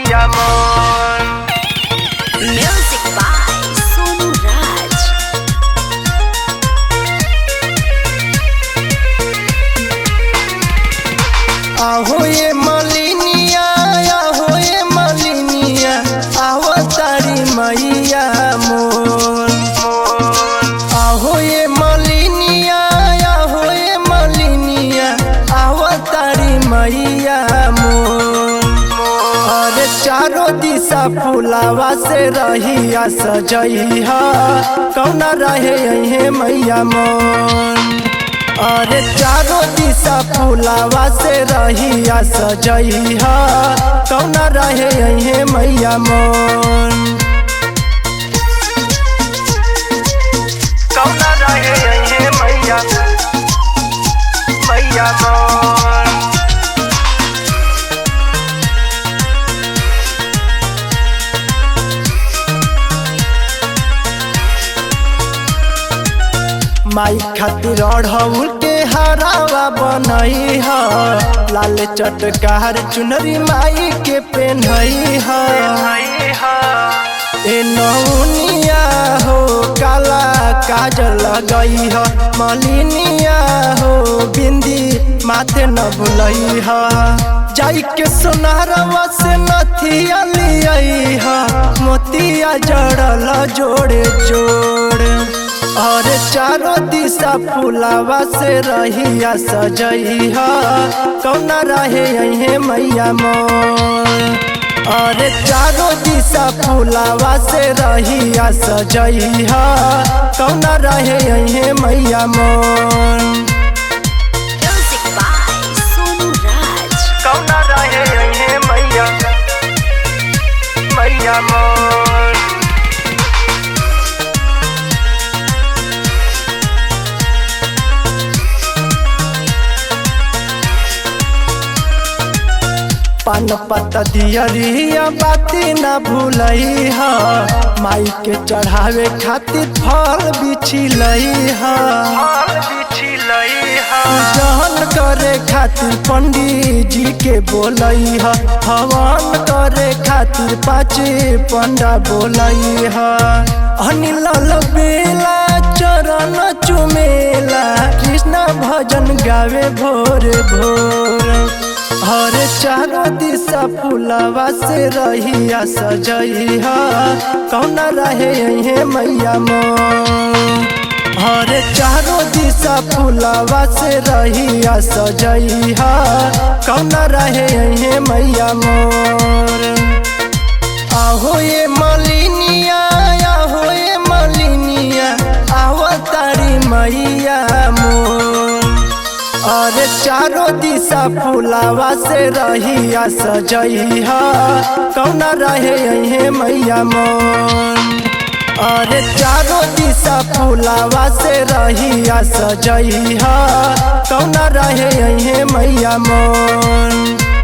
मैया मोर। Music by Sonu Raj. आहो ये मलिनिया, आहो ये मलिनिया, आहो तारी मैया मोर। आहो ये मलिनिया, आहो ये मलिनिया, आहो तारी मैया मोर। अरे चारों दिशा फुलावा से रहिया सजइहा, कौना रहे यही मैया मोर। अरे चारों दिशा फुलावा से रहिया सजइहा, कौना रहे यही मैया मोर। कौना रहे यही मैया मैया मोर। माई खातिर अढ़ौल के हरावा बनई ह, लाल चटकार चुनरी माई के पेन्हई ह। ए नौनिया हो काला काजल लगई ह, मलिनिया हो बिंदी माथे न भुलई ह। जाई के सोनारवा से नथिया लियई ह, मोतिया जड़ल जोड़े जोड़। और चारों दिशा फुलावा से रहिया सजइहा, कौना रहे यही मैया मोर। और चारों दिशा फुलावा से रहिया सजइहा, कौना रहे यही मैया मोर। Music by Sonu Raj. कौना रहे यही मैया मैया मोर। पान पत्ता दियरिया बाती न भूलई ह, माई के चढ़ावे खातिर फल बिछिलई ह। जहन करे खातिर पंडित जी के बोलई ह, हवन करे खातिर 5 पंडा बोलई ह। अनिल बेला चरण चुमेला, कृष्ण भजन गावे भोर भोर। हर चारों दिशा फुलावा से रहिया सजइहा, कौना रहे यही मैया मोर। हर चारों दिशा फुलावा से रहिया सजइहा, कौना रहे यही मैया मोर। आहो ये मलिनिया, आहो ये मलिनिया, आहो तारी मैया मोर। अरे चारों दिशा फुलावा से रहिया सजइहा, कौना रहे यही मैया मोर। अरे चारों दिशा फुलावा से रहिया सजइहा, कौना रहे यही मैया मोर।